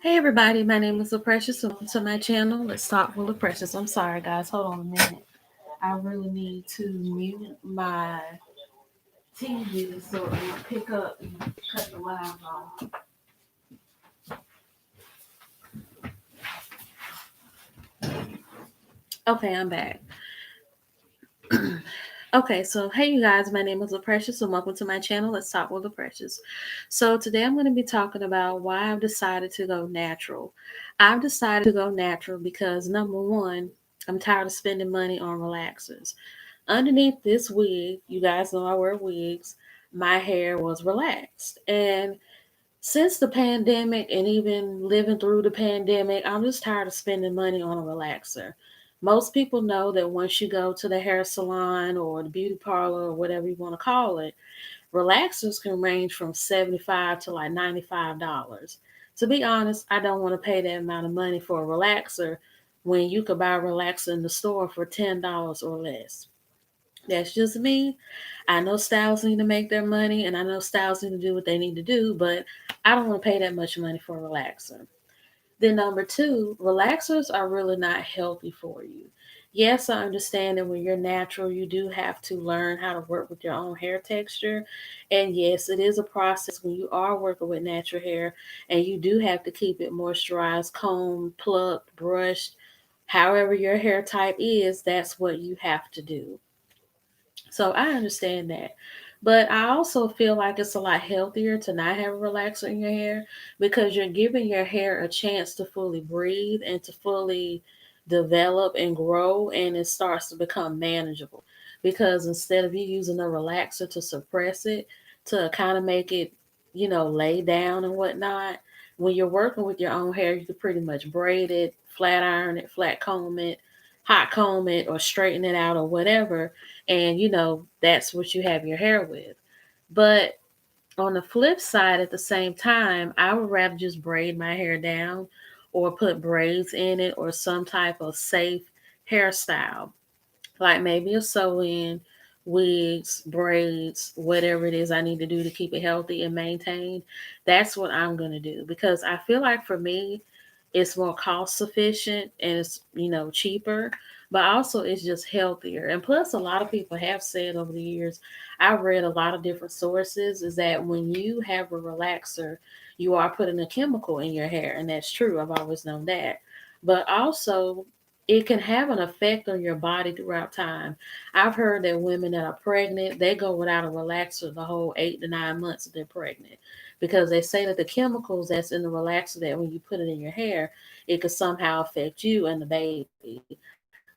Hey everybody, my name is Precious. Welcome to my channel. Let's talk with Precious. I'm sorry guys, hold on a minute. I really need to mute my TV so it won't pick up and cut the live off. Okay, I'm back. Okay, so hey you guys, my name is Precious and welcome to my channel. Let's talk with Precious. So today I'm going to be talking about why I've decided to go natural. I've decided to go natural because number one, I'm tired of spending money on relaxers. Underneath this wig, you guys know I wear wigs, my hair was relaxed. And since the pandemic and even living through the pandemic, I'm just tired of spending money on a relaxer. Most people know that once you go to the hair salon or the beauty parlor or whatever you want to call it, relaxers can range from 75 to like $95. To be honest, I don't want to pay that amount of money for a relaxer when you could buy a relaxer in the store for $10 or less. That's just me. I know stylists need to make their money and I know stylists need to do what they need to do, but I don't want to pay that much money for a relaxer. Then, number two, relaxers are really not healthy for you. Yes, I understand that when you're natural, you do have to learn how to work with your own hair texture. And yes, it is a process when you are working with natural hair, and you do have to keep it moisturized, combed, plucked, brushed. However, your hair type is, that's what you have to do. So I understand that. But I also feel like it's a lot healthier to not have a relaxer in your hair because you're giving your hair a chance to fully breathe and to fully develop and grow, and it starts to become manageable. Because instead of you using a relaxer to suppress it, to kind of make it, lay down and whatnot, when you're working with your own hair, you can pretty much braid it, flat iron it, flat comb it, hot comb it, or straighten it out or whatever, and that's what you have your hair with. But on the flip side, at the same time, I would rather just braid my hair down or put braids in it or some type of safe hairstyle, like maybe a sew-in, wigs, braids, whatever it is I need to do to keep it healthy and maintained. That's what I'm going to do because I feel like for me it's more cost sufficient and it's cheaper, but also it's just healthier. And plus, a lot of people have said over the years, I've read a lot of different sources, is that when you have a relaxer, you are putting a chemical in your hair, and that's true. I've always known that. But also, it can have an effect on your body throughout time. I've heard that women that are pregnant, they go without a relaxer the whole 8 to 9 months that they're pregnant because they say that the chemicals that's in the relaxer, that when you put it in your hair, it could somehow affect you and the baby.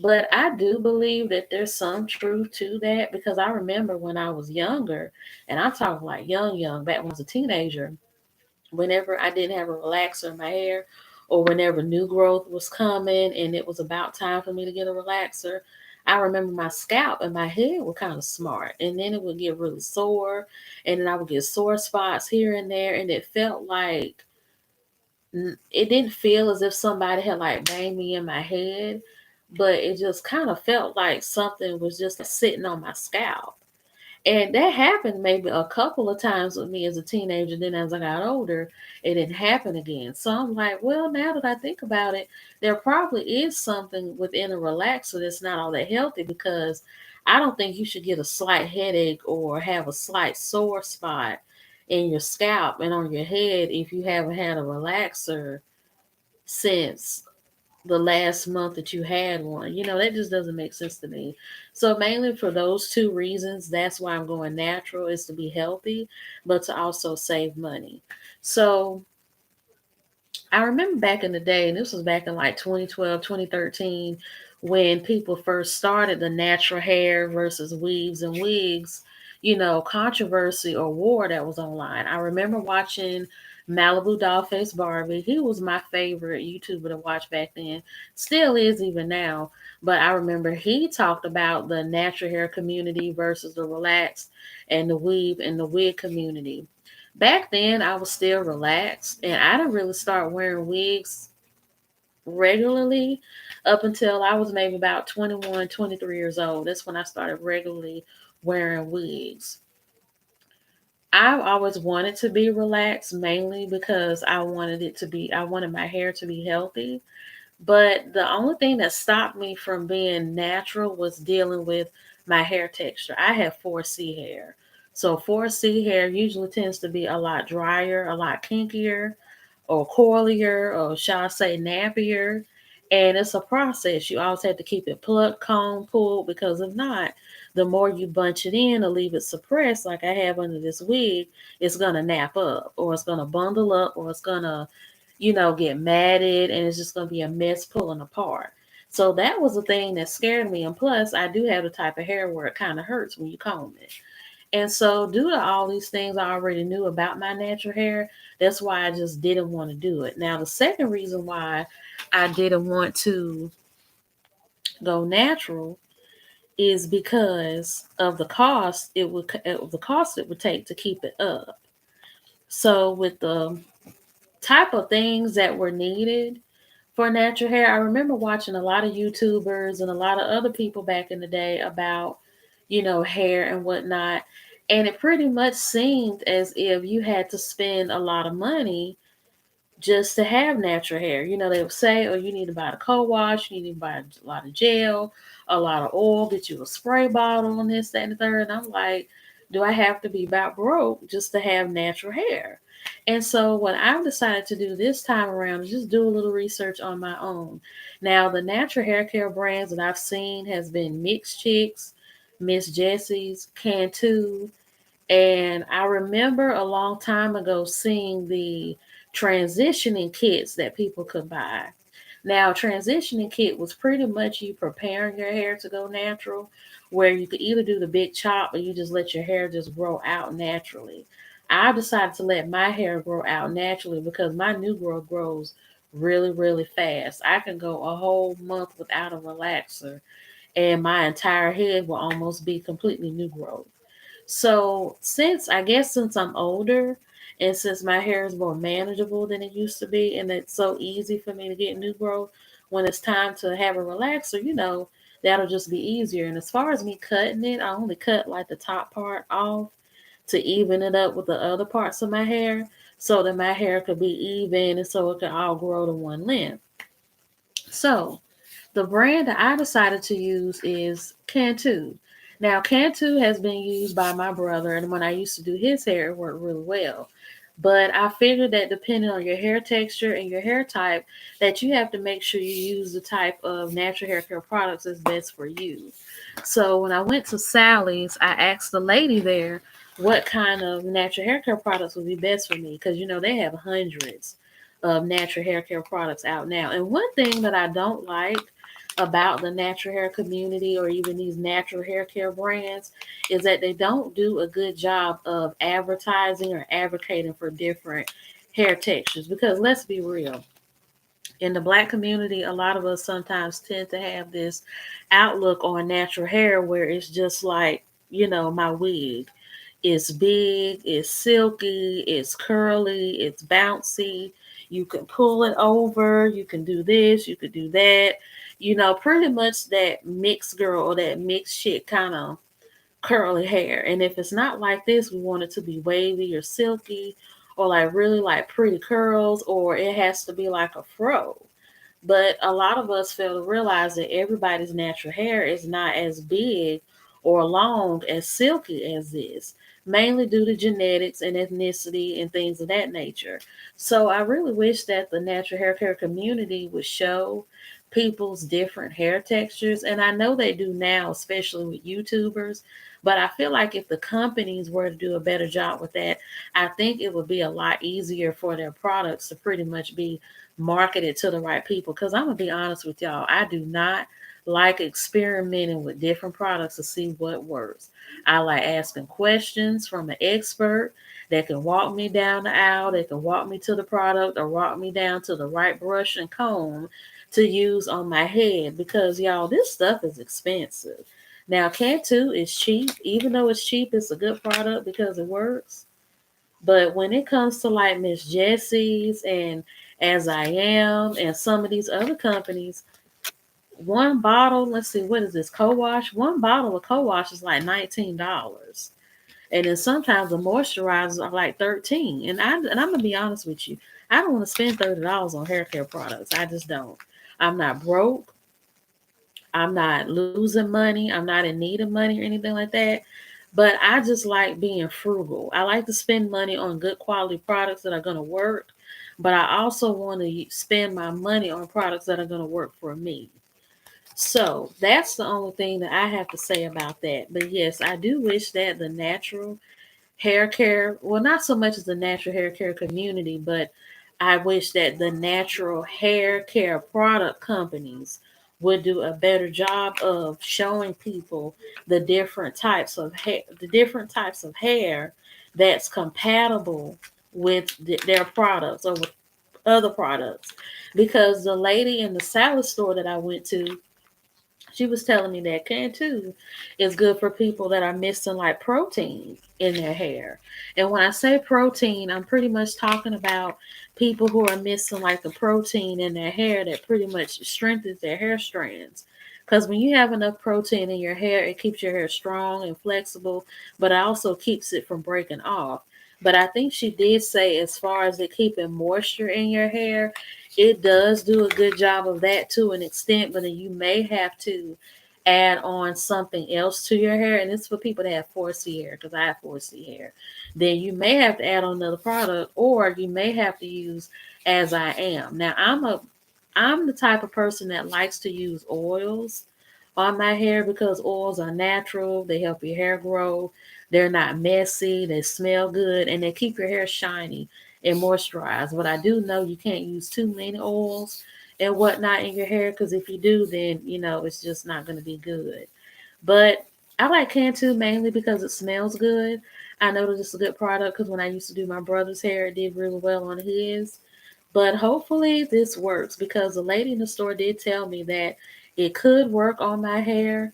But I do believe that there's some truth to that because I remember when I was younger, and I'm talking like young, back when I was a teenager, whenever I didn't have a relaxer in my hair or whenever new growth was coming and it was about time for me to get a relaxer, I remember my scalp and my head were kind of smart. And then it would get really sore. And then I would get sore spots here and there. And it felt like, it didn't feel as if somebody had like banged me in my head, but it just kind of felt like something was just like sitting on my scalp. And that happened maybe a couple of times with me as a teenager. Then as I got older, it didn't happen again. So I'm like, well, now that I think about it, there probably is something within a relaxer that's not all that healthy because I don't think you should get a slight headache or have a slight sore spot in your scalp and on your head if you haven't had a relaxer since the last month that you had one. That just doesn't make sense to me. So mainly for those two reasons, that's why I'm going natural, is to be healthy, but to also save money. So I remember back in the day, and this was back in like 2012, 2013, when people first started the natural hair versus weaves and wigs, controversy or war that was online. I remember watching Malibu Dollface Barbie. He was my favorite YouTuber to watch back then. Still is even now. But I remember he talked about the natural hair community versus the relaxed and the weave and the wig community. Back then, I was still relaxed, and I didn't really start wearing wigs regularly up until I was maybe about 21, 23 years old. That's when I started regularly wearing wigs. I've always wanted to be relaxed, mainly because I wanted my hair to be healthy. But the only thing that stopped me from being natural was dealing with my hair texture. I have 4C hair. So 4C hair usually tends to be a lot drier, a lot kinkier, or coilier, or shall I say nappier. And it's a process. You always have to keep it plucked, combed, pulled, because if not, the more you bunch it in or leave it suppressed, like I have under this wig, it's gonna nap up, or it's gonna bundle up, or it's gonna, get matted, and it's just gonna be a mess pulling apart. So that was the thing that scared me. And plus, I do have the type of hair where it kind of hurts when you comb it. And so, due to all these things I already knew about my natural hair, that's why I just didn't want to do it. Now, the second reason why I didn't want to go natural is because of the cost it would take to keep it up. So, with the type of things that were needed for natural hair, I remember watching a lot of YouTubers and a lot of other people back in the day about, hair and whatnot. And it pretty much seemed as if you had to spend a lot of money just to have natural hair. They would say, oh, you need to buy a co-wash, you need to buy a lot of gel, a lot of oil, get you a spray bottle and this, that, and the third. And I'm like, do I have to be about broke just to have natural hair? And so what I've decided to do this time around is just do a little research on my own. Now, the natural hair care brands that I've seen has been Mix Chicks, Miss Jessie's, Cantu, and I remember a long time ago seeing the transitioning kits that people could buy. Now, transitioning kit was pretty much you preparing your hair to go natural, where you could either do the big chop or you just let your hair just grow out naturally. I decided to let my hair grow out naturally because my new growth grows really, really fast. I can go a whole month without a relaxer, and my entire head will almost be completely new growth. So since I'm older and since my hair is more manageable than it used to be, and it's so easy for me to get new growth, when it's time to have a relaxer, that'll just be easier. And as far as me cutting it, I only cut like the top part off to even it up with the other parts of my hair so that my hair could be even and so it could all grow to one length. So the brand that I decided to use is Cantu. Now, Cantu has been used by my brother, and when I used to do his hair, it worked really well. But I figured that depending on your hair texture and your hair type, that you have to make sure you use the type of natural hair care products that's best for you. So when I went to Sally's, I asked the lady there what kind of natural hair care products would be best for me because they have hundreds of natural hair care products out now. And one thing that I don't like about the natural hair community or even these natural hair care brands is that they don't do a good job of advertising or advocating for different hair textures. Because let's be real, in the black community, a lot of us sometimes tend to have this outlook on natural hair where it's just like, my wig. It's big, it's silky, it's curly, it's bouncy. You can pull it over, you can do this, you could do that. Pretty much that mixed girl or that mixed chick kind of curly hair. And if it's not like this, we want it to be wavy or silky or like really like pretty curls, or it has to be like a fro. But a lot of us fail to realize that everybody's natural hair is not as big or long as silky as this, mainly due to genetics and ethnicity and things of that nature. So I really wish that the natural hair care community would show people's different hair textures. And I know they do now, especially with YouTubers. But I feel like if the companies were to do a better job with that, I think it would be a lot easier for their products to pretty much be marketed to the right people. Because I'm going to be honest with y'all, I do not like experimenting with different products to see what works. I like asking questions from an expert that can walk me down the aisle, that can walk me to the product or walk me down to the right brush and comb to use on my head because y'all, this stuff is expensive. Now, Cantu is cheap. Even though it's cheap, it's a good product because it works. But when it comes to like Miss Jessie's and As I Am and some of these other companies, one bottle, let's see, what is this, co-wash? One bottle of co-wash is like $19. And then sometimes the moisturizers are like 13. And I'm gonna be honest with you, I don't want to spend $30 on hair care products. I just don't. I'm not broke. I'm not losing money. I'm not in need of money or anything like that. But I just like being frugal. I like to spend money on good quality products that are going to work. But I also want to spend my money on products that are going to work for me. So that's the only thing that I have to say about that. But yes, I do wish that the natural hair care, well, not so much as the natural hair care community, but I wish that the natural hair care product companies would do a better job of showing people the different types of hair that's compatible with their products or with other products. Because the lady in the salad store that I went to, she was telling me that Cantu is good for people that are missing like protein in their hair. And when I say protein, I'm pretty much talking about people who are missing like the protein in their hair that pretty much strengthens their hair strands. Because when you have enough protein in your hair, it keeps your hair strong and flexible, but it also keeps it from breaking off. But I think she did say, as far as it keeping moisture in your hair, it does do a good job of that to an extent, but then you may have to add on something else to your hair. And it's for people that have 4C hair, because I have 4C hair. Then you may have to add on another product, or you may have to use As I Am. Now I'm the type of person that likes to use oils on my hair because oils are natural, they help your hair grow, they're not messy, they smell good, and they keep your hair shiny and moisturized. But I do know you can't use too many oils and whatnot in your hair, because if you do, then it's just not going to be good. But I like Cantu mainly because it smells good. I know that it's a good product because when I used to do my brother's hair, it did really well on his. But hopefully this works, because the lady in the store did tell me that it could work on my hair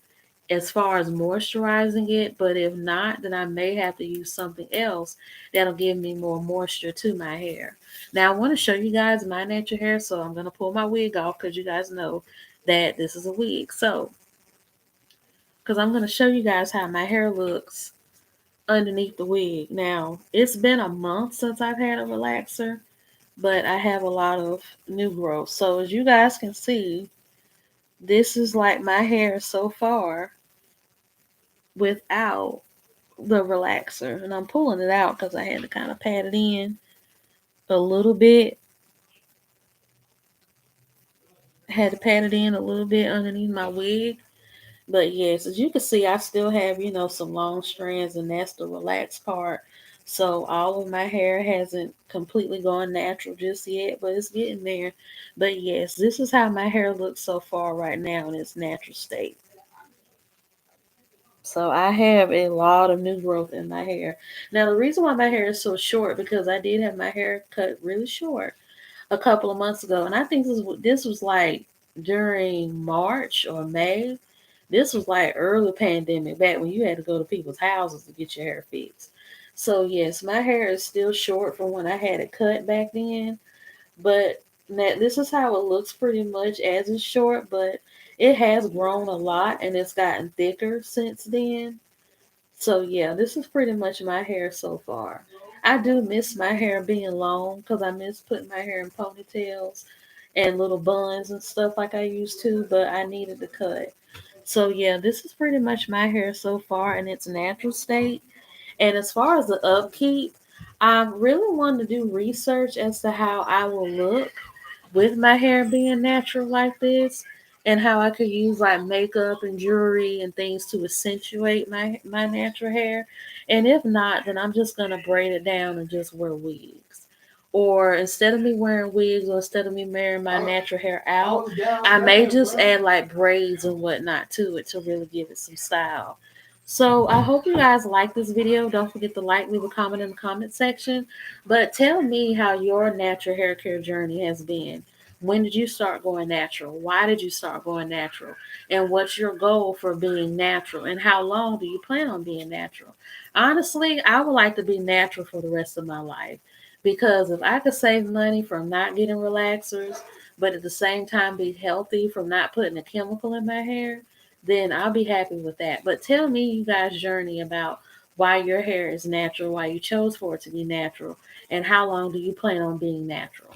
as far as moisturizing it. But if not, then I may have to use something else that'll give me more moisture to my hair. Now I want to show you guys my natural hair, so I'm going to pull my wig off because you guys know that this is a wig. So, because I'm going to show you guys how my hair looks underneath the wig. Now, it's been a month since I've had a relaxer, but I have a lot of new growth. So as you guys can see, this is like my hair so far without the relaxer. And I'm pulling it out because I had to kind of pat it in a little bit. I had to pat it in a little bit underneath my wig. But yes, as you can see, I still have, some long strands, and that's the relaxed part. So all of my hair hasn't completely gone natural just yet, but it's getting there. But yes, this is how my hair looks so far right now in its natural state. So I have a lot of new growth in my hair. Now the reason why my hair is so short, because I did have my hair cut really short a couple of months ago, and I think this was like during March or May. This was like early pandemic, back when you had to go to people's houses to get your hair fixed. So yes, my hair is still short from when I had it cut back then, but this is how it looks pretty much as it's short, but it has grown a lot and it's gotten thicker since then. So yeah, this is pretty much my hair so far. I do miss my hair being long because I miss putting my hair in ponytails and little buns and stuff like I used to, but I needed to cut. So yeah, this is pretty much my hair so far in its natural state. And as far as the upkeep, I really wanted to do research as to how I will look with my hair being natural like this, and how I could use like makeup and jewelry and things to accentuate my natural hair. And if not, then I'm just gonna braid it down and just wear wigs. Or instead of me wearing wigs, or instead of me wearing my natural hair out, I may just add like braids and whatnot to it to really give it some style. So I hope you guys like this video. Don't forget to like, leave a comment in the comment section. But tell me how your natural hair care journey has been. When did you start going natural? Why did you start going natural? And what's your goal for being natural? And how long do you plan on being natural? Honestly, I would like to be natural for the rest of my life. Because if I could save money from not getting relaxers, but at the same time be healthy from not putting a chemical in my hair, then I'll be happy with that. But tell me you guys' journey about why your hair is natural, why you chose for it to be natural, and how long do you plan on being natural.